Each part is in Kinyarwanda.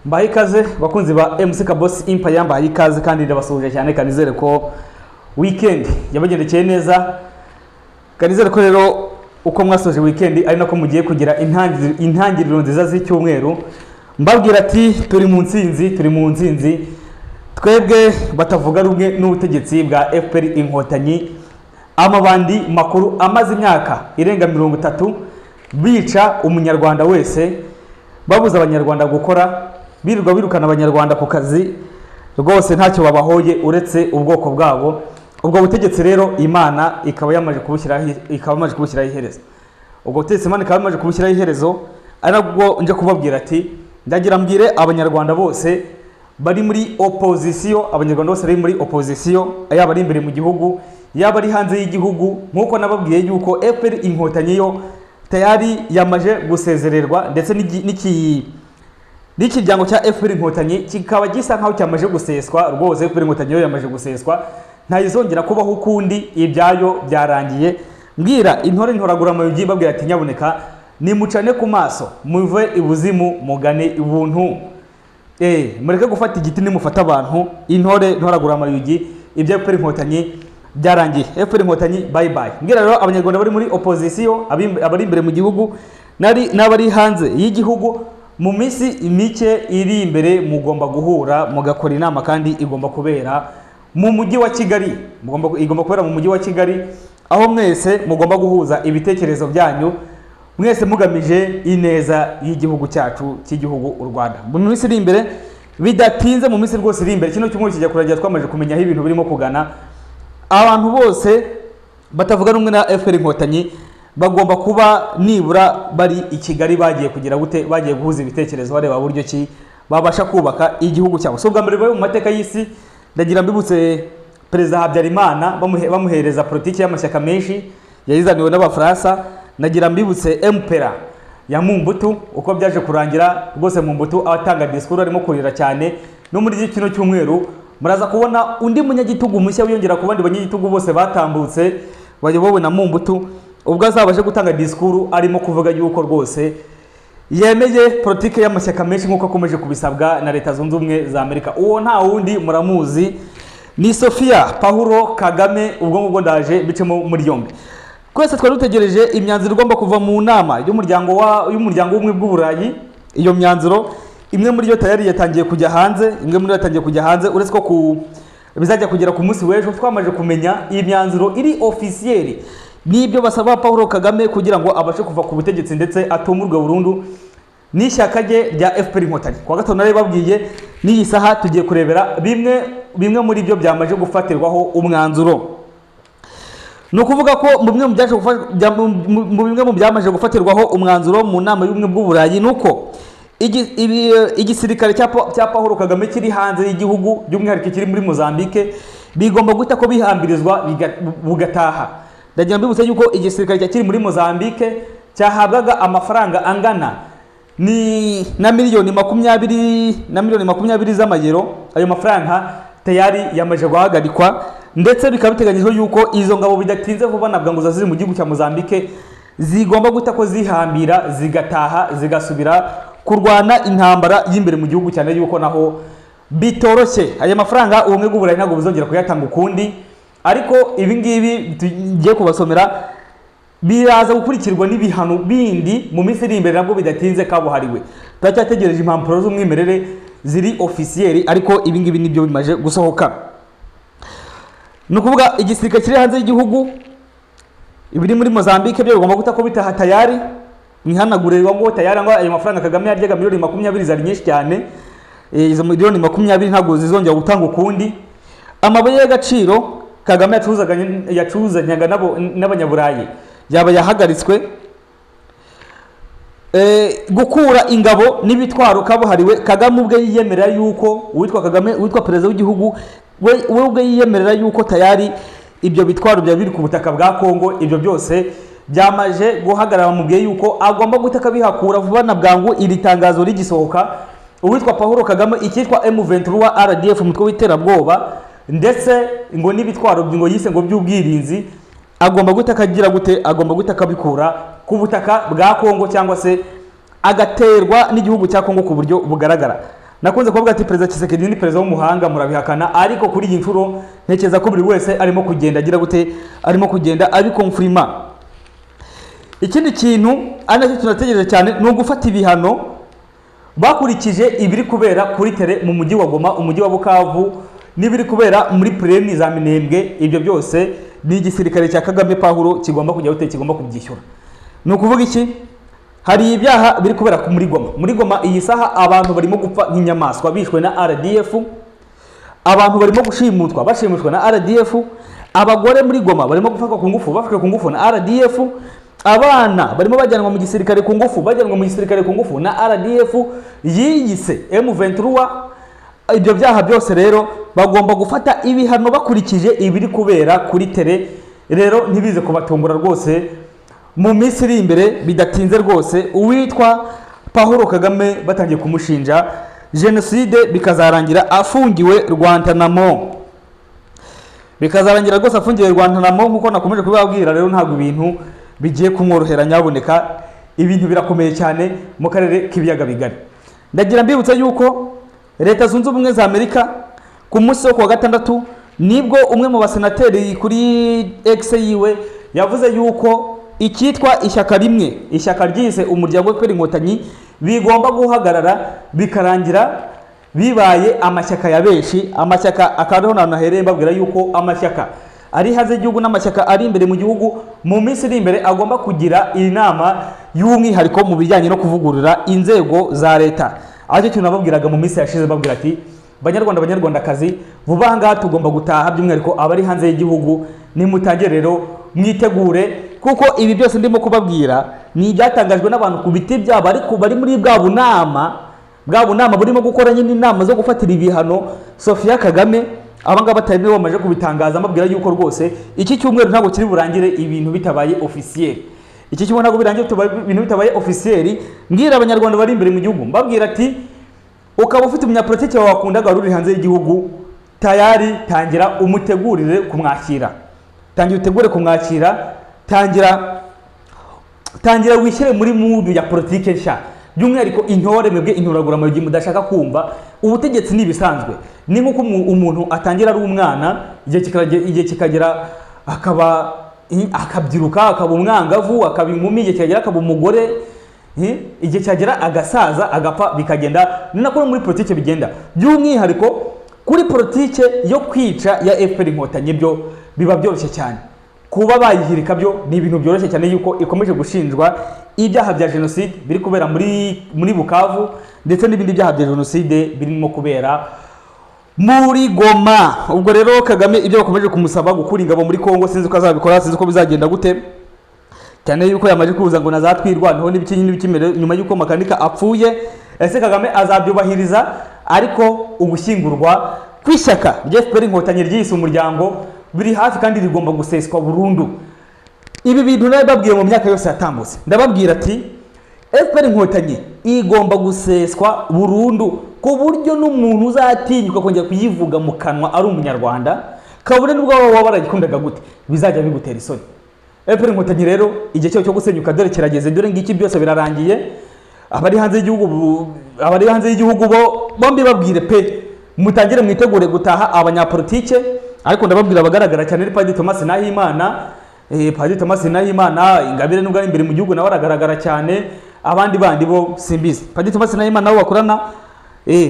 Mbaye ikaze bakunzi ba MC Kaboss Empire, mbaye ikaze kandi ndabasuhuje cyane, kanizere ko weekend yabagendekeye neza. Kanizere ko rero uko mwasoje weekend ari nako mugiye kugira intangiriro nziza z'icyumweru. Mbabwira ati turi mu nsinzi twebwe batavuga rumwe n'ubutegetsi bwa FPR Inkotanyi, amabandi makuru amaze imyaka irenga 30 bica umunyarwanda wese, babuza abanyarwanda gukora, birirwa birukana abanyarwanda ku kazi, rwose ntacyo babahoye uretse ubwoko bwabo. Ubwo butegetsi rero Imana ikaba yamaje kubushyiraho iherezo. Ubwo butegetsi Imana ikaba yamaje kubushyiraho iherezo, arabwo nje kubabwira ati ndagira mbwire abanyarwanda bose bari muri opposition, abanyarwanda bose bari muri opposition, yaba ari imbere mu gihugu yaba ari hanze y'igihugu, nkuko nababwiye yuko FPR Inkotanyi yo tayari yamaje gusezererwa, ndetse n'ikiryango cya FPR Inkotanyi kikaba gisa nkaho cyamaje guseswa. Rwose FPR Inkotanyi yo yamaje guseswa, ntayizongera kubaho ukundi, ibyayo byarangiye. Mbwira intore ntoragura amayugi, babwira ati nyaboneka nimucane ku maso, muve ibuzimu mugane ibuntu. Mureke gufata igiti nimufata abantu. Intore ntoragura amayugi, ibyo FPR Inkotanyi byarangiye. FPR Inkotanyi bye bye. Mbwira rero abanyarwanda bari muri opposition, abari imbere mu gihugu n'abari hanze y'igihugu, mu minsi mike iri imbere mugomba guhura mugakora inama, kandi igomba kubera mu mujyi wa Kigali. Igomba kubera mu mujyi wa Kigali, aho mwese mugomba guhuza ibitekerezo byanyu, mwese mugamije ineza y'igihugu cyacu cy'igihugu u Rwanda. Mu minsi iri imbere bidatinze, mu minsi rwose iri imbere, kino cyumweru kijya kuragira twamaje kumenya aho ibintu birimo kugana. Abantu bose batavuga rumwe na FPR Inkotanyi bagomba kuba nibura bari i Kigali, bagiye kugira gute, bagiye guhuza ibitekerezo bareba buryo ki babasha kubaka igihugu cyabo. So bwa mbere mu mateka y'isi ndagira mbibutse Perezida Habyarimana bamuhereza politiki y'amashyaka menshi yayizaniwe n'Abafaransa. Nagira mbibutse Empera ya Mobutu uko byaje kurangira. Rwose Mobutu abatanga discours arimo kurira cyane. No muri kino cyumweru muraza kubona undi munyagitugu mushya wiyongera ku bandi banyagitugu bose batambutse bayobowe na Mobutu, ubwo azabaje gutanga discours arimo kuvuga yuko rwose yemeye politiki y'amashyaka menshi nk'uko akomeje kubisabwa na Leta Zunze Ubumwe za Amerika. Uwo nta wundi muramuzi, ni Sofia Paulo Kagame. Ubwo ngubwo ndaje bicemo muri yombi. Kwese twari dutegereje imyanzuro igomba kuva mu nama y'umuryango w'ubumwe bw'Uburayi. Iyo myanzuro imwe muri yo tayari yatangiye kujya hanze, uretse ko bizajya kugera ku munsi w'ejo. Twamaje kumenya iyi myanzuro iri officiel n'ibyo basaba Paulo Kagame kugira ngo abashe kuva ku butegetsi, ndetse atumurwe burundu n'ishyaka rye rya FPR Inkotanyi. Kwa gatatu nari babwiye n'iyi saha tugiye kurebera bimwe muri byo byamaje gufatirwaho umwanzuro. Nukuvuga ko mu bimwe mu byamaje gufatirwaho umwanzuro mu nama y'ubumwe bw'Uburayi nuko igisirikare cya Paulo Kagame kiri hanze y'igihugu, by'umwihariko kiri muri Mozambique, bigomba guhita ko bihambirizwa bugataha. Ndagira mbibutse yuko igisirikare kiri muri Mozambique cyahabwaga amafaranga angana na miliyoni 20 z'amayero. Ayo mafaranga tayari yamaje guhagarikwa, ndetse bikaba biteganyijwe yuko izo ngabo bidatinze vuba nabwo ngo ziri mu gihugu cya Mozambique zigomba guhita ko zihambira zigataha zigasubira kurwana intambara y'imbere mu gihugu, cyane yuko naho bitoroshye. Aya mafaranga ubumwe bw'Uburayi ntabwo buzongera kuyatanga ukundi, ariko ibi ngibi tugiye kubasomera biraza gukurikirwa n'ibihano bindi mu minsi iri imbere nabwo bidatinze kabuhariwe. Turacyategereje impapuro z'umwimerere ziri officiel, ariko ibi ngibi nibyo bimaje gusohoka. Nukuvuga igisirikare kiri hanze y'igihugu, ibiri muri Mozambique byo bigomba guta ko bitaha tayari mwihanagurirwa ngo tayari ngo ayo mafaranga Kagame yaryaga miliyoni 20 zari nyinshi cyane. Izo miliyoni 20 ntabwo zizongera gutanga ukundi. Amabuye y'agaciro Kagame yacuzanyaga n'abanyaburayi yaba yahagaritswe. Gukura ingabo n'ibitwaro kabuhariwe, Kagame ubwe yiyemerera yuko witwa perezida w'igihugu we ubwe yiyemerera yuko tayari ibyo bitwaro bya biri ku butaka bwa Kongo. Ibyo byose byamaje guhagarara, bamubwiye yuko agomba guhita bihakura vuba na bwangu. Iri tangazo rigisohoka, uwitwa Paulo Kagame ikitwa M23 RDF, umutwe w'iterabwoba, ndetse ngo n'ibitwaro ngo yise ngo by'ubwirinzi, agomba guhita kabikura ku butaka bwa Kongo, cyangwa se agaterwa n'igihugu cya Kongo ku buryo bugaragara. nakunze kuvuga ati perezida Tshisekedi ni perezida w'umuhanga murabihakana, ariko kuri iyi nshuro ntekereza ko buri wese arimo kugenda agira gute, arimo kugenda abikonfirima. Ikindi kintu anacyo tunategereje cyane ni ugufata ibihano bakurikije ibiri kubera kuri tere mu mujyi wa Goma, umujyi wa Bukavu, n'ibiri kubera muri pleni za Minembwe. Ibyo byose ni igisirikare cya Kagame Pahuro kigomba kujya gute, kigomba kubyishyura. Ni ukuvuga iki? Hari ibyaha biri kubera muri Goma. Muri Goma iyi saha abantu barimo gupfa nk'inyamaswa bishwe na RDF, abantu barimo gushimutwa bashimushwa na RDF, abagore muri Goma barimo gufatwa ku ngufu bafashwe ku ngufu na RDF, abana barimo bajyanwa mu gisirikare ku ngufu bajyanwa mu gisirikare ku ngufu na RDF yiyise M23. Ibyo byaha byose rero bagomba gufata ibihano bakurikije ibiri kubera kuri tere. Rero ntibize kubatungura rwose, mu minsi iri imbere bidatinze rwose uwitwa Paul Kagame batangiye kumushinja jenoside, bikazarangira afungiwe Guantanamo, bikazarangira rwose afungiwe Guantanamo nkuko nakomeje kubabwira. Rero ntabwo ibintu bigiye kumworohera, nyaboneka ibintu birakomeye cyane mu karere k'ibiyaga bigari. Ndagira mbibutsa yuko Leta Zunze Ubumwe za Amerika ku munsi wo kuwa gatandatu nibwo umwe mu basenateri kuri X yiwe yavuze yuko icyitwa ishyaka rimwe, ishyaka ryise umuryango w'Efuperi Inkotanyi, bigomba guhagarara bikarangira bibaye amashyaka ya benshi. Amashyaka akariho na nahereye mbabwira yuko amashyaka ari haze igihugu n'amashyaka ari imbere mu gihugu mu minsi iri imbere agomba kugira inama y'umwihariko mu bijyanye no kuvugurura inzego za leta. Aricyo kintu nababwiraga mu minsi yashize babwira ati Banyarwanda Banyarwandakazi, vuba aha ngaha tugomba gutaha, by'umwihariko abari hanze y'igihugu nimutangire rero mwitegure, kuko ibi byose ndimo kubabwira ni ibyatangajwe n'abantu ku biti byabo, ariko bari muri bwa bunama burimo gukora nyine inama zo gufatira ibihano Sofia Kagame. Abangaba batari bamaje kubitangaza mbabwira yuko rwose iki cyumweru ntabwo kiri burangire ibintu bitabaye officiel. Iki cyumweru ntabwo birangiye ibintu bitabaye officiel. Mbwira Abanyarwanda bari imbere mu gihugu mbabwira ati ukaba ufite umunyapolitiki wawe wakundaga ruri hanze y'igihugu, tayari tangira umutegurire kumwakira, tangira utegure kumwakira, tangira wishyire muri mudu ya politike nshya. By'umwihariko intore mwebwe intoragura mu gihe mudashaka kumva ubutegetsi nibisanzwe. Ni nkuko umuntu atangira ari umwana, igihe kikagera akabyiruka, akaba umwangavu, akaba inkumi, igihe kikagera akaba umugore, igihe cyagera agasaza agapfa, bikagenda. Ni nako muri politike bigenda. By'umwihariko kuri politike yo kwica ya FPR Inkotanyi byo biba byoroshye cyane. Kuba bayihirika byo ni ibintu byoroshye cyane, yuko ikomeje gushinjwa ibyaha bya jenoside biri kubera muri Bukavu, ndetse n'ibindi byaha bya jenoside birimo kubera muri Goma. Ubwo rero Kagame ibyo bakomeje kumusaba gukura ingabo muri Kongo, sinzi ko azabikora, sinzi ko bizagenda gute, cyane yuko yamaje kuza ngo nazatwirwanaho n'ibikimere nyuma yuko makanika apfuye. Ese Kagame azabyubahiriza? Ariko ugushyingurwa kw'ishyaka rya FPR Inkotanyi ryise umuryango biri hafi kandi rigomba guseswa burundu. Ibi bintu nababwiye mu myaka yose yatambutse, ndababwira ati FPR Inkotanyi igomba guseswa burundu, ku buryo n'umuntu uzatinyuka kongera kuyivuga mu kanwa ari umunyarwanda, kabone nubwo waba waragikundaga gute, bizajya bigutera isoni. FPR Inkotanyi rero igihe cyo gusenyuka dore kirageze, dore ngiki byose birarangiye. Abari hanze y'igihugu bombi babwire pe, mutangire mwitegure gutaha abanyapolitike. Ariko ndababwira abagaragara cyane ni Padiri Thomas Nahimana. Padiri Thomas Nahimana Ingabire nubwo ari imbere mu gihugu nawe aragaragara cyane, abandi bandi bo simbizi. Padiri Thomas Nahimana nabo bakorana,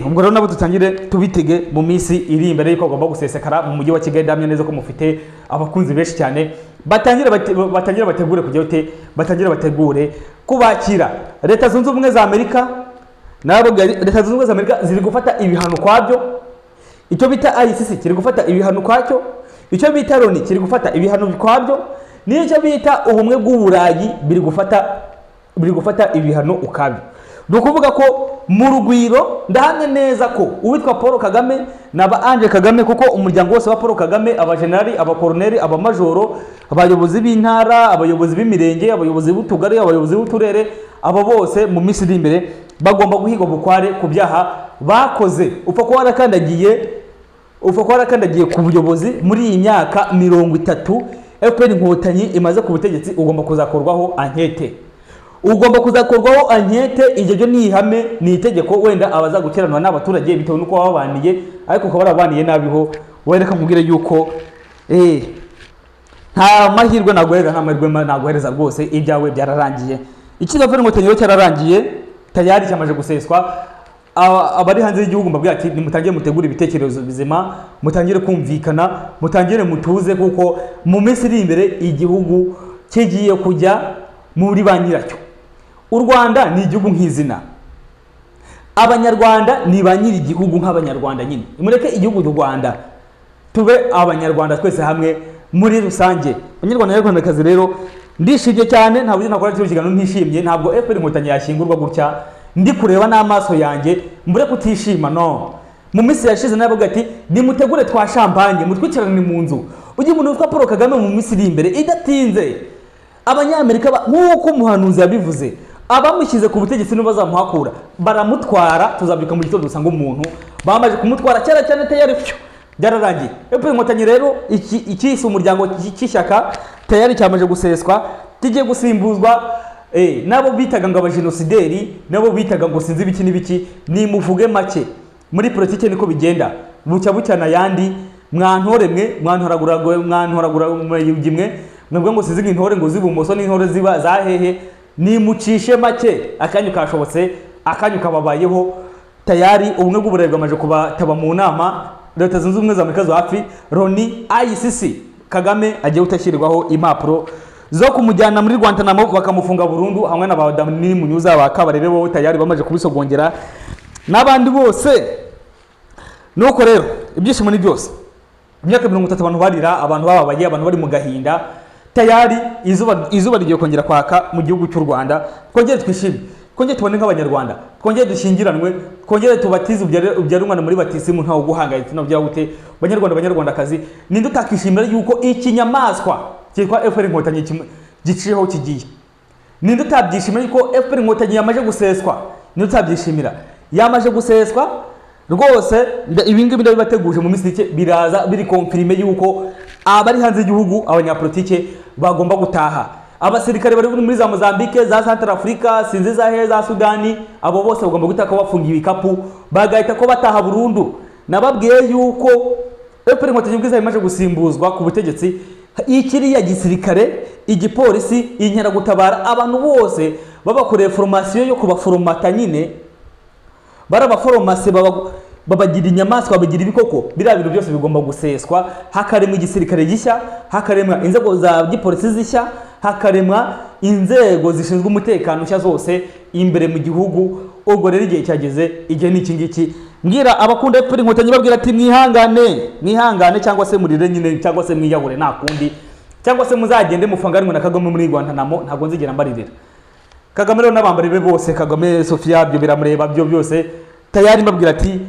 ubwo rero nabo tutangire tubitege mu minsi iri imbere yuko agomba gusesekara mu mujyi wa Kigali. Ndamye neza ko mufite abakunzi benshi cyane, batangire bategure kujya ute, batangire bategure kubakira. Leta Zunze Ubumwe za Amerika nabo, Leta Zunze Ubumwe za Amerika ziri gufata ibihano kwabyo. Icyo bita ICC kiri gufata ibihano kwacyo, icyo bita Loni kiri gufata ibihano kwabyo, n'icyo bita ubumwe bw'Uburayi biri gufata ibihano ukabyo. Nukuvuga ko mu rugwiro ndahamye neza ko uwitwa Paul Kagame n'aba Ange Kagame, kuko umuryango wose wa Paul Kagame, abajenerali, abakoloneli, abamajoro, abayobozi b'intara, abayobozi b'imirenge, abayobozi b'utugari, abayobozi b'uturere, abo bose mu minsi iri imbere bagomba guhigwa bukware ku byaha bakoze. Upfa ko warakandagiye ku buyobozi muri iyi myaka 30 FPR Inkotanyi imaze ku butegetsi, ugomba kuzakorwaho ankete. ugomba kuzakorwaho ankete. Iryo ryo ni ihame, ni itegeko. Wenda abazagukiranwa n'abaturage bitewe n'uko babaniye, ariko ukaba warabaniye nabiho wereka nkubwire yuko nta mahirwe naguhereza, nta mahirwe naguhereza rwose, ibyawe byararangiye. Ikiza FPR Inkotanyi cyararangiye tayari, cyamaje guseswa. Abari hanze y'igihugu mbabwira ati nimutangire mutegura ibitekerezo bizima, mutangire kumvikana, mutangire mutuze, kuko mu minsi iri imbere igihugu kigiye kujya muri ba nyiracyo. U Rwanda ni igihugu nk'izina, Abanyarwanda ni ba nyiri igihugu nk'Abanyarwanda nyine. Mureke igihugu cy'u Rwanda tube Abanyarwanda twese hamwe muri rusange. Abanyarwanda n'Abanyarwandakazi rero ndishimye cyane, ntabwo nakora cyo kiganiro ntishimye. Ntabwo FPR Inkotanyi yashingurwa gutya ndi kureba n'amaso yanjye mbure kutishima. No, mu minsi yashize nabaga ati nimutegure twa champagne mutwicarane mu nzu. Ujye umuntu witwa Paul Kagame mu minsi iri imbere idatinze, Abanyamerika nk'uko umuhanuzi yabivuze, abamushyize ku butegetsi bazamuhakura, baramutwara. Tuzabyuka mu gitondo dusanga umuntu bamaje kumutwara cyane cyane tayari byararangiye. FPR Inkotanyi rero iki umuryango cy'ishyaka tayari cyamaje guseswa, kigiye gusimbuzwa nabo bitaga ngo abajenosideri, nabo bitaga ngo sinzi ibiki n'ibiki. Ni muvuge make muri politike niko bigenda, bucya bucyana yandi. Mwantore mwe, mwantoragura mwe, mwebwe ngo sizinga intore ngo zibumoso n'intore ziba zahehe. Ni mucishe make, akanyu kashobotse, akanyu kababayeho. Tayari ubumwe bw'uburayi bwamaje kubataba mu nama Leta Zunze Ubumwe za Amerika zo hafi Loni, ICC. Kagame agiye utashyirwaho impapuro zo kumujyana muri Guantanamo bakamufunga burundu, hamwe n'abadamini Munyuza ba Kabarebe bo tayari bamaje kubisogongera n'abandi bose. Nuko rero ibyishimo ni byose. Imyaka 30 abantu barira, abantu bababaye, abantu bari mu gahinda. Tayari izuba rigiye kongera kwaka mu gihugu cy'u Rwanda. Twongere twishime, twongere tubone nk'Abanyarwanda, twongere dushingiranwe, twongere tubatize ubyara umwana muri batisimu ntawo guhangayitse no byawute. Banyarwandakazi, ninde utakishimira yuko ikinyamaswa cyitwa FPR Inkotanyi giciyeho kigiye? Ninde utabyishimira yuko FPR Inkotanyi yamaje guseswa? Ninde utabyishimira? Yamaje guseswa rwose. Ibi ngibi ndabibateguje mu minsi biraza biri confirme yuko abari hanze y'igihugu, abanyapolitike bagomba gutaha. Abasirikare bari muri za Mozambique, za Central Africa, sinzi za za Sudani, abo bose bagomba gutaka bafungiye ibikapu, bagahita ko bataha burundu. Nababwiye yuko FPR Inkotanyi bwiza imaje gusimbuzwa ku butegetsi, ikiriya gisirikare, igipolisi, inkeragutabara, abantu bose babakoreye formation yo kubaforomata nyine, barabaforomase babagira inyamaswa, babagira ibikoko. Biriya bintu byose bigomba guseswa, hakaremwa igisirikare gishya, hakaremwa inzego za gipolisi zishya, hakaremwa inzego zishinzwe umutekano nshya zose imbere mu gihugu. Ubwo rero igihe cyageze, igihe n'iki ngiki. Mbwira abakunda FPR Inkotanyi babwira ati mwihangane, cyangwa se murire nyine, cyangwa se mwiyahure nta kundi, cyangwa se muzagende mufanganwe na Kagame muri Guantanamo. Ntabwo nzigera mbaririra Kagame rero n'abambari be bose. Kagame Sofia byo biramureba byo byose. Tayari mbabwira ati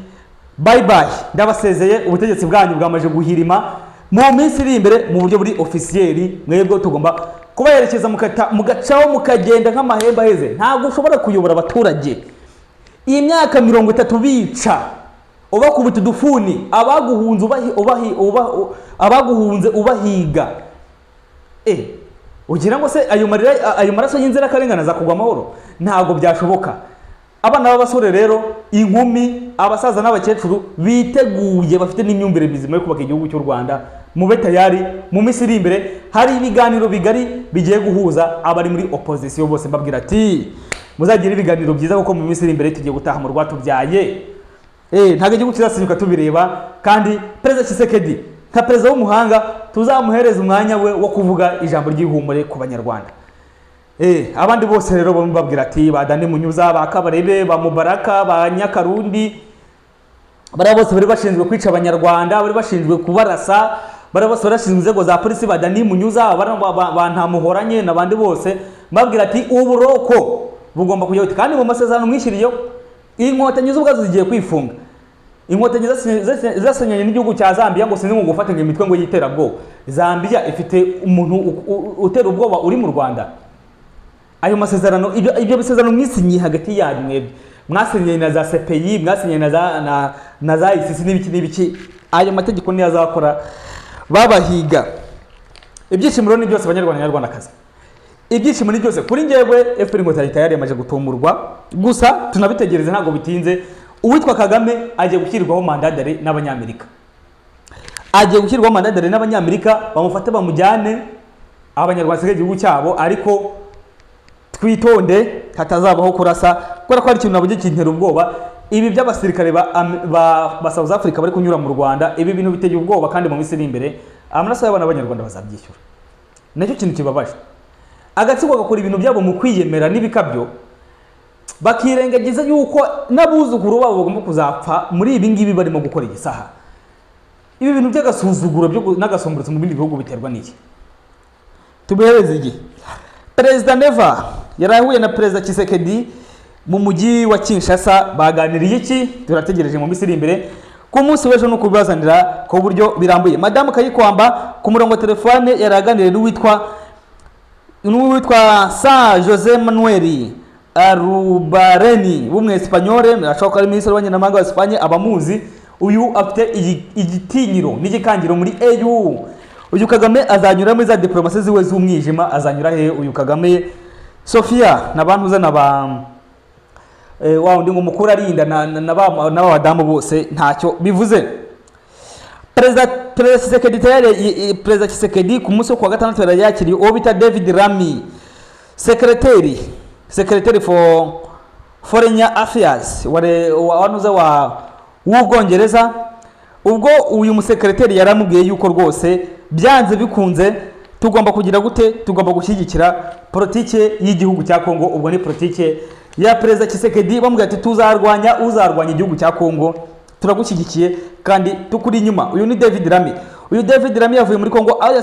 bye bye, ndabasezeye. Ubutegetsi bwanyu bwamaje guhirima. Mu minsi iri imbere mu buryo buri officiel, mwebwe tugomba kubaherekeza mugacaho mukagenda nk'amahembe aheze. Ntabwo ushobora kuyobora abaturage iyi myaka 30 bica ubakubita udufuni, abaguhunze ubahiga. Ugira ngo se ayo maraso y'inzira karengana za kugwa amahoro? Ntabwo byashoboka. Abana b'abasore rero, inkumi, abasaza n'abakecuru biteguye, bafite n'imyumvire mizima yo kubaka igihugu cy'u Rwanda. Mube tayari, mu minsi iri imbere hari ibiganiro bigari bigiye guhuza abari muri opposition bose. Mbabwira ati muzagira ibiganiro byiza, kuko mu minsi iri imbere tugiye gutaha mu rwatubyaye. Ntabwo igihugu kizasenyuka tubireba. Kandi Perezida Tshisekedi nka perezida w'umuhanga, tuzamuhereza umwanya we wo kuvuga ijambo ry'ihumure ku Banyarwanda. Abandi bose rero bambabwira ati badane Munyuza, ba Kabarebe, ba Mubaraka, ba Nyakarundi, bari bose bari bashinzwe kwica Abanyarwanda, bari bashinzwe kubarasa, bari bose barashinzwe inzego za polisi, badani Munyuza, ba Ntamuhoranye n'abandi bose. Mbabwira ati uburoko bugomba kujya, kandi mu masezerano mwishyiriyeho Inkotanyi z'ubwazo zigiye kwifunga. Inkotanyi zasenyanye n'igihugu cya Zambia ngo sinzi ngo gufatanya imitwe ngo yiterabwoba. Zambia ifite umuntu utera ubwoba uri mu Rwanda. Ayo masezerano, ibyo bisezerano mwisinyi hagati yanyu mwebwe, mwasenyanye na za CPI, mwasenyanye na za ICC n'ibiki. Ayo mategeko niyo azakora babahiga. Ibyishimo ni byose Abanyarwanda n'Abanyarwandakazi. ibyishimo ni byose kuri njyewe. FPR Inkotanyi tayari yamaze gutumurwa, gusa tunabitegereze ntabwo bitinze. Uwitwa Kagame agiye gushyirwaho mandadare n'abanyamerika, agiye gushyirwaho mandadare n'abanyamerika, bamufate bamujyane abanyarwanda sigaye igihugu cyabo, ariko twitonde hatazabaho kurasa, kubera ko ari ikintu nabujye kintera ubwoba. Ibi by'abasirikare ba South Africa bari kunyura mu Rwanda, ibi bintu biteye ubwoba, kandi mu minsi iri imbere amaraso y'abana b'abanyarwanda bazabyishyura. Nacyo kintu kibabaje, agatsiko gakora ibintu byabo mu kwiyemera n'ibikabyo, bakirengagiza yuko n'abuzukuru babo bagomba kuzapfa muri ibi ngibi barimo gukora igisaha. Ibi bintu by'agasuzuguro n'agasomborotso mu bindi bihugu biterwa n'iki? Tubihereze igihe. Perezida Neva yarahuye na Perezida Tshisekedi mu mujyi wa Kinshasa, baganiriye iki? Turategereje mu minsi iri imbere ku munsi w'ejo no kubazanira ku buryo birambuye. Madame Kayikwamba ku murongo wa telefone yaraganiriye n'uwitwa San Jose Manuel Arubareni w'umwespanyole, ashobora ari minisitiri w'abanyamahanga wa Espagne, abamuzi. Uyu afite igitinyiro n'igikangiro muri EU. Uyu Kagame azanyura muri za diplomasi ziwe z'umwijima. Azanyura he uyu Kagame? Sofia nabantu uzana wa undi ngo mukuru arinda n'abadamu bose ntacyo bivuze. Perezida Tshisekedi ku munsi wo kuwa gatandatu yakiriye uwo bita David Lammy, secretary for foreign affairs w'Ubwongereza. Ubwo uyu musekreteri yaramubwiye yuko rwose byanze bikunze tugomba kugira gute, tugomba gushyigikira politike y'igihugu cya Kongo. Ubwo ni politike ya Perezida Tshisekedi, bamubwira ati uzarwanya igihugu cya Kongo, turagushyigikiye kandi tukuri inyuma. Uyu ni David Lammy. Uyu David Lammy yavuye muri Kongo aho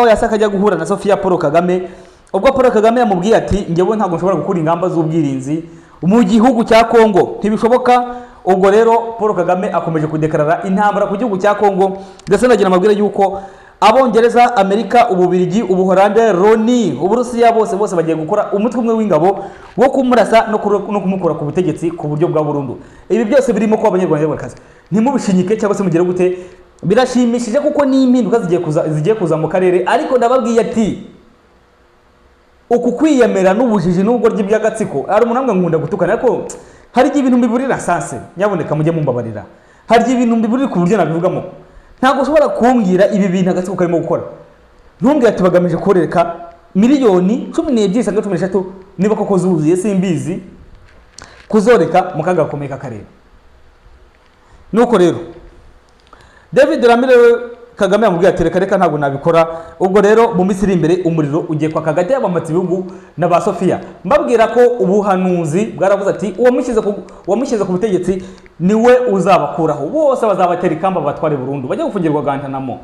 yasaka ajya guhura na Sofia Paul Kagame. Ubwo Paul Kagame yamubwiye ati njyewe ntabwo nshobora gukora ingamba z'ubwirinzi mu gihugu cya Kongo, ntibishoboka. Ubwo rero Paul Kagame akomeje kudekarara intambara ku gihugu cya Kongo, ndetse nagira amabwire yuko Abongereza, Amerika, Ububiligi, Ubuholande, Loni, Uburusiya bose bagiye gukora umutwe umwe w'ingabo wo kumurasa no kumukura ku butegetsi ku buryo bwa burundu. Ibi byose birimo ko abanyarwanda bakaze ntimubishinyike cyangwa se mugire gute, birashimishije kuko ni impinduka zigiye kuza mu karere. Ariko ndababwiye ati uku kwiyemera n'ubujiji n'ubwo ry'ibyagatsiko, ari umuntu amwe nkunda gutukana, ariko hari ibintu biburira sanse, nyaboneka mujye mumbabarira. Hari ibintu biburira ku buryo nabivugamo. Ntabwo ushobora kumbwira ibi bintu agatsiko karimo gukora, ntumbwire ati bagamije koreka miliyoni 12 cyangwa 13 niba koko zuzuye simbizi kuzoreka mu kaga gakomeye k'akarere. Nuko rero David Lammy Kagame yamubwiye ati reka ntabwo nabikora. Ubwo rero mu minsi iri imbere umuriro ugiye kwa Kagame y'abamatsi bihugu na ba Sofia. Mbabwira ko ubuhanuzi bwaravuze ati uwamushyize ku butegetsi niwe uzabakuraho, bose bazabatera ikamba batware burundu, bajya gufungirwa Guantanamo.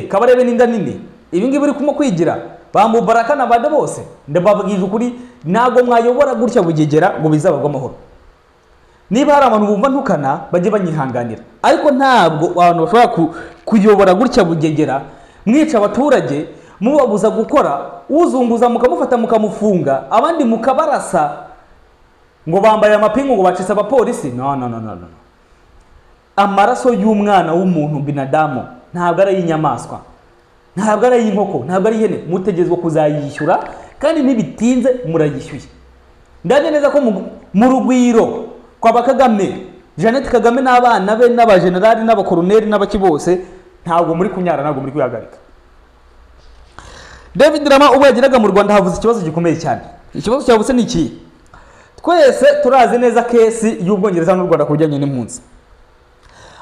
Kabarebe n'inda nini ibi ngibi uri kumo kwigira ba Mubaraka n'abandi bose. Ndababwije ukuri ntabwo mwayobora gutya bugegera ngo bizabagwa amahoro. Niba hari abantu bumva ntukana bajye banyihanganira, ariko ntabwo abantu bashobora kuyobora gutya bugegera mwica abaturage, mubabuza gukora, uzunguza mukamufata mukamufunga, abandi mukabarasa ngo bambaye amapingu ngo bacisa abapolisi. No. Amaraso y'umwana w'umuntu binadamu ntabwo ari y'inyamaswa, ntabwo ari y'inkoko, ntabwo ari ihene. Mutegezwe kuzayishyura kandi ntibitinze murayishyuye. Ndane neza ko mu rugwiro kwa Kagame, Jeannette Kagame n'abana be n'abajenerali n'abakoloneli n'abaki bose ntabwo muri kunyara, ntabwo muri kwihagarika. David Lammy ubwo yageraga mu Rwanda havuze ikibazo gikomeye cyane. Ikibazo cyavutse ni iki? Twese turazi neza kesi y'Ubwongereza n'u Rwanda kujyanye n'impunzi.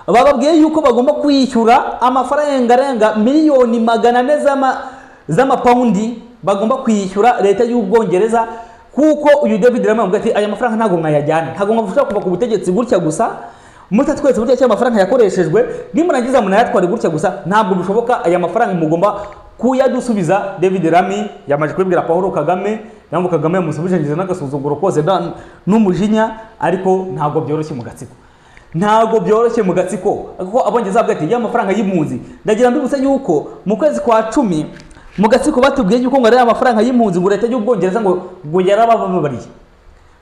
Bababwiye yuko bagomba kwishyura amafaranga arenga miliyoni 400 z'amapaundi, bagomba kwishyura leta y'Ubwongereza, kuko uyu David Lammy amubwira ati aya mafaranga ntabwo mwayajyana, ntabwo mwafasha kuva ku butegetsi gutya gusa mutatwetse burya cyangwa amafaranga yakoreshejwe nimurangiza munayatware gutya gusa, ntabwo bishoboka. Aya mafaranga mugomba kuyadusubiza. David Lammy yamaje kubibwira Paul Kagame, namwe Kagame yamusubije n'agasuzuguro kose n'umujinya, ariko ntabwo byoroshye mu gatsiko, ntabwo byoroshye mu gatsiko, kuko Abongereza bavuga ati ya mafaranga y'impunzi. Ndagira mbibutse yuko mu kwezi kwa 10 mu gatsiko batubwiye yuko ngo ari amafaranga y'impunzi ngo leta y'Ubwongereza ngo yarabababariye.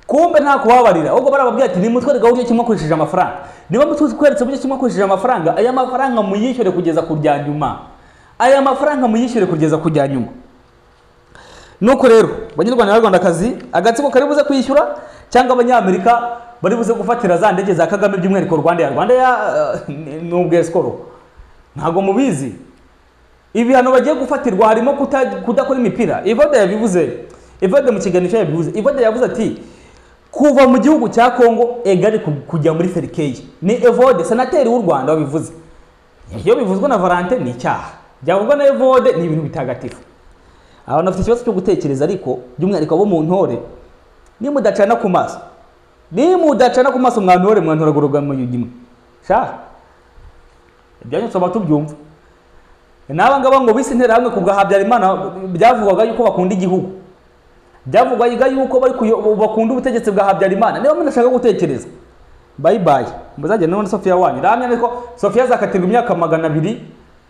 Kumbe nta kubabarira, ahubwo barababwiye ati nimutwereka uburyo kimwe akoresheje amafaranga. Niba mutweretse uburyo kimwe akoresheje amafaranga, aya mafaranga muyishyure kugeza ku ryanyuma, aya mafaranga muyishyure kugeza ku ryanyuma. nuko rero banyarwanda n'abanyarwandakazi agatsiko kari buze kwishyura cyangwa abanyamerika bari buze gufatira za ndege za Kagame by'umwihariko Rwanda ya n'ubweskoro ntago mubizi ibihano bagiye gufatirwa harimo kudakora imipira. Evode yabivuze, Evode mu kiganisho yabivuze, Evode yavuze ati kuva mu gihugu cya Kongo egari kujya muri serikeye. Ni Evode senateri w'u Rwanda wabivuze. Iyo bivuzwe na Valentin ni icyaha, byavugwa na Evode ni ibintu bitagatifu. Abantu bafite ikibazo cyo gutekereza ariko by'umwihariko abo mu ntore nimudacana ku maso, nimudacana ku maso mwantore mwantoragoroga mu yugimwe sha ibyanyu soba tubyumva. Naba ngaba ngo bisi ntera hamwe kubwa Habyarimana byavugwaga yuko bakunda igihugu, byavugwaga yuko bari bakunda ubutegetsi bwa Habyarimana. Niba munashaka gutekereza bye bye muzajya none Sofia wanyu ramya niko Sofia zakatirwa imyaka 200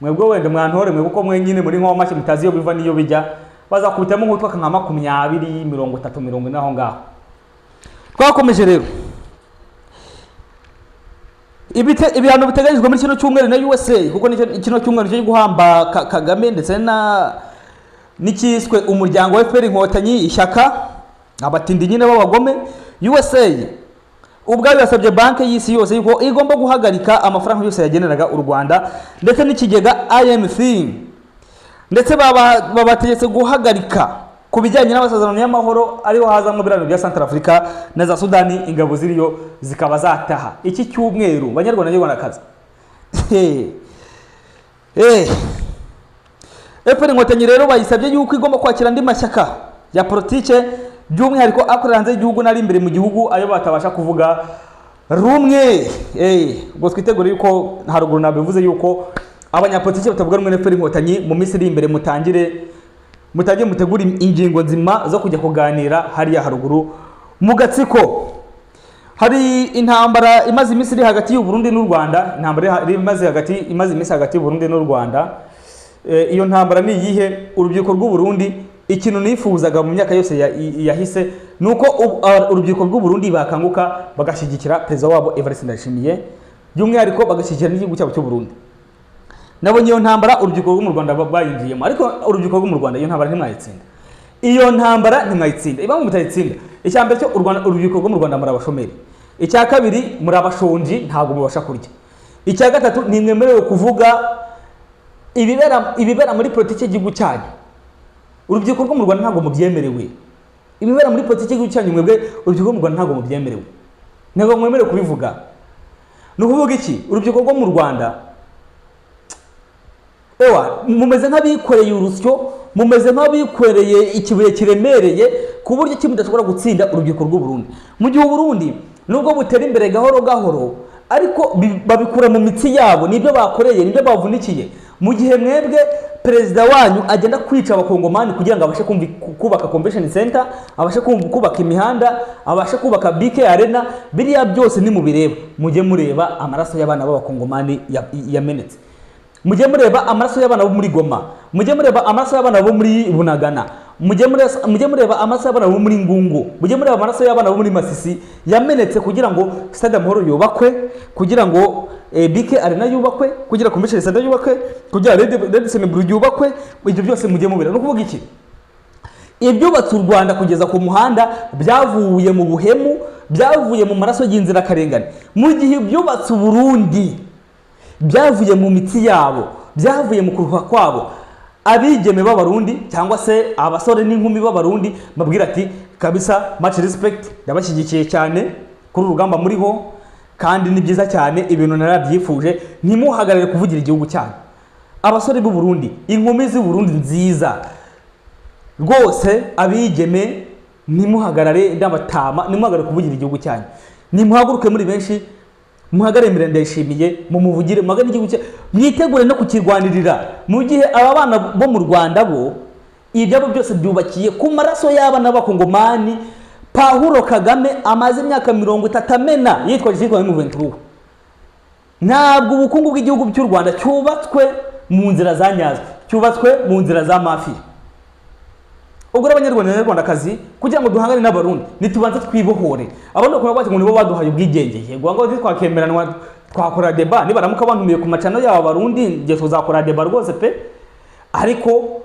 mwebwe wende mwantore mwe kuko mwenyine muri nko mashyi mutazi yo biva niyo bijya bazakubitamo nk'utwa nka 20 30 40 naho ngaho. Twakomeje rero ibihano biteganyijwe muri kino cyumweru na USA kuko kino cyumweru cyo guhamba Kagame ndetse n'ikiswe umuryango wa FPR Inkotanyi ishyaka abatindi nyine b'abagome. USA ubwayo yasabye banki y'isi yose yuko igomba guhagarika amafaranga yose yageneraga u Rwanda ndetse n'ikigega IMF, ndetse babategetse guhagarika ku bijyanye n'amasezerano y'amahoro ariho hazamo birano bya Central Africa na za Sudani ingabo ziriyo zikaba zataha iki cyumweru. Banyarwanda n'abanyarwandakazi FPR Inkotanyi rero bayisabye yuko igomba kwakira andi mashyaka ya politike by'umwihariko akorera hanze y'igihugu nari imbere mu gihugu ayo batabasha kuvuga rumwe. Ubwo twitegure yuko haruguru nabivuze yuko abanyapolitike batavuga rumwe na FPR Inkotanyi mu minsi iri imbere mutegura ingingo nzima zo kujya kuganira hariya haruguru mu gatsiko. Hari intambara imaze iminsi iri hagati y'u Burundi n'u Rwanda, intambara imaze iminsi hagati y'u Burundi n'u Rwanda. Iyo ntambara ni iyihe? Urubyiruko rw'u Burundi ikintu nifuzaga mu myaka yose yahise nuko urubyiruko rw'u Burundi bakanguka bagashyigikira perezida wabo Evariste Ndayishimiye, by'umwihariko bagashyigikira n'igihugu cyabo cy'u Burundi. Nabonye iyo ntambara urubyiruko rwo mu Rwanda bayinjiyemo, ariko urubyiruko rwo mu Rwanda iyo ntambara ntimwayitsinda. Iyo ntambara ntimwayitsinda. Iba mu mutayitsinda. Icyambere cyo urubyiruko rwo mu Rwanda muri abashomeri. Icya kabiri muri abashonji ntago mubasha kurya. Icya gatatu ni mwemerewe kuvuga ibibera muri politiki y'igihugu cyanyu. Urubyiruko rwo mu Rwanda ntago mubyemerewe. Ibibera muri politiki y'igihugu cyanyu mwebwe urubyiruko rwo mu Rwanda ntago mubyemerewe. Ntago mwemerewe kubivuga. No kuvuga iki? Urubyiruko rwo mu Rwanda mumeze nk'abikoreye urusyo, mumeze nk'abikoreye ikibuye kiremereye ku buryo kimudashobora gutsinda urubyiruko rw'u Burundi. Mu gihe u Burundi nubwo butera imbere gahoro gahoro ariko babikura mu mitsi yabo, nibyo bakoreye, nibyo bavunikiye. Mu gihe mwebwe perezida wanyu agenda kwica abakongomani kugira ngo abashe kubaka convention center, abashe kubaka imihanda, abashe kubaka BK Arena, biriya byose ni mubireba. Mujye mureba amaraso y'abana b'abakongomani yamenetse. Mujye mureba amaraso y'abana bo muri Goma, mujye mureba amaraso y'abana bo muri Bunagana, mujye mureba amaraso y'abana bo muri Ngungu, mujye mureba amaraso y'abana bo muri Masisi yamenetse kugira ngo Stade Amahoro yubakwe, kugira ngo BK Arena yubakwe, kugira Convention Center yubakwe, kugira Radisson Blu yubakwe. Ibyo byose mujye mubira. No kuvuga iki? Ibyubatse u Rwanda kugeza ku muhanda byavuye mu buhemu, byavuye mu maraso y'inzira karengane. Mu gihe ibyubatse u Burundi byavuye mu mitsi yabo, byavuye mu kuruha kwabo. Abigeme b'abarundi cyangwa se abasore n'inkumi b'abarundi babwira ati kabisa much respect, ndabashyigikiye cyane kuri urugamba muriho kandi ni byiza cyane, ibintu narabyifuje, ntimuhagarare kuvugira igihugu cyanyu. Abasore b'u Burundi, inkumi z'u Burundi nziza rwose, abigeme ntimuhagarare ndabatama, ntimuhagarare kuvugira igihugu cyanyu. Nimuhaguruke muri benshi, muhagaremire Ndayishimiye, mumuvugire, muhagarare igihugu cye, mwitegure no kukirwanirira. Mu gihe aba bana bo mu Rwanda bo ibyabo byose byubakiye ku maraso y'abana b'abakongomani. Paulo Kagame amaze imyaka 30 amena yitwa M23. Ntabwo ubukungu bw'igihugu cy'u Rwanda cyubatswe mu nzira za nyazo, cyubatswe mu nzira za mafia. Ubwo abanyarwanda n'abanyarwandakazi kugira ngo duhangane n'abarundi nitubanze twibohore. Abandi bakora bati ngo nibo baduhaye ubwigenge. Yego ngo twakemeranwa twakora deba, nibaramuka bantumiye ku macano y'aba barundi ngiye tuzakora deba rwose pe. Ariko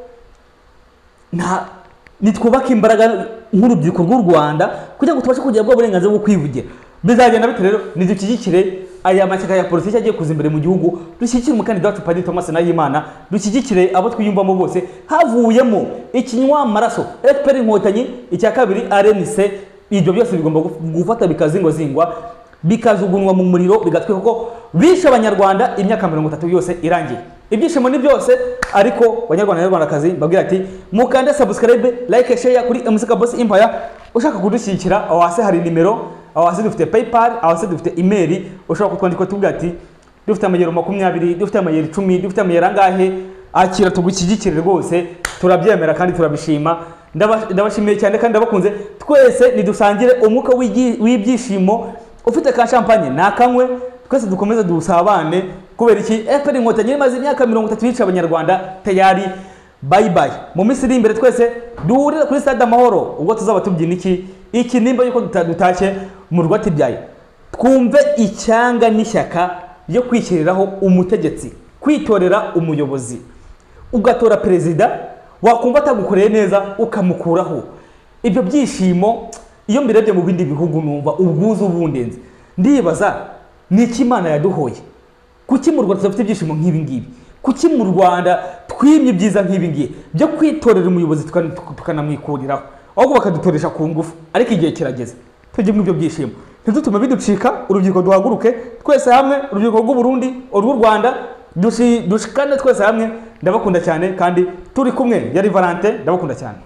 nitwubaka imbaraga nk'urubyiruko rw'u Rwanda kugira ngo tubashe kugira bwo burenganzira bwo kwivugira. Bizagenda bite rero? Nidushyigikire aya mashyaka ya politiki agiye kuza imbere mu gihugu, dushyigikire umukandida wacu Padiri Thomas Nahimana, dushyigikire abo twiyumvamo bose, havuyemo ikinywa amaraso FPR Inkotanyi, icya kabiri RNC. Ibyo byose bigomba gufata bikazingwa bikajugunwa mu muriro, bigatwika ko bishe abanyarwanda imyaka 30 yose irangiye. Ibyishimo ni byose, ariko abanyarwanda n'abanyarwandakazi babwira ati mukande subscribe, like, share kuri MC Boss Empire. Ushaka kudushyigikira, aho hasi hari nimero, aho hasi dufite PayPal, aho hasi dufite email, ushaka kutwandika tuvuga ati dufite amayero 20, dufite amayero 10, dufite amayero angahe, akira tugushyigikire rwose, turabyemera kandi turabishima. Ndabashimiye cyane kandi ndabakunze. Twese nidusangire umwuka w'ibyishimo, ufite ka champagne nakanywe, twese dukomeze dusabane. Kubera iki FPR Inkotanyi imaze imyaka 30 yica abanyarwanda tayari. Bye bye. Mu minsi iri imbere twese duhurira kuri Stade Amahoro, ubwo tuzaba tubyina iki nimba yuko dutashye mu rwati byaye. Twumve icyanga n'ishyaka yo kwishyiriraho umutegetsi, kwitorera umuyobozi, ugatora perezida, wakumva atagukoreye neza ukamukuraho. Ibyo byishimo iyo mbirebye mu bindi bihugu numva ubwuzu bundenze. Ndibaza ni iki Imana yaduhoye? Kuki mu Rwanda dufite ibyishimo nk'ibi ngibi? Kuki mu Rwanda twimye ibyiza nk'ibi ngibi byo kwitorera umuyobozi tukanamwikuriraho, ahubwo bakadutoresha ku ngufu? Ariko igihe kirageze tujye mu ibyo byishimo, ntidutume biducika. Urubyiruko duhaguruke twese hamwe, urubyiruko rw'u Burundi, urw'u Rwanda, dushikane twese hamwe. Ndabakunda cyane kandi turi kumwe. Yari Valentin, ndabakunda cyane.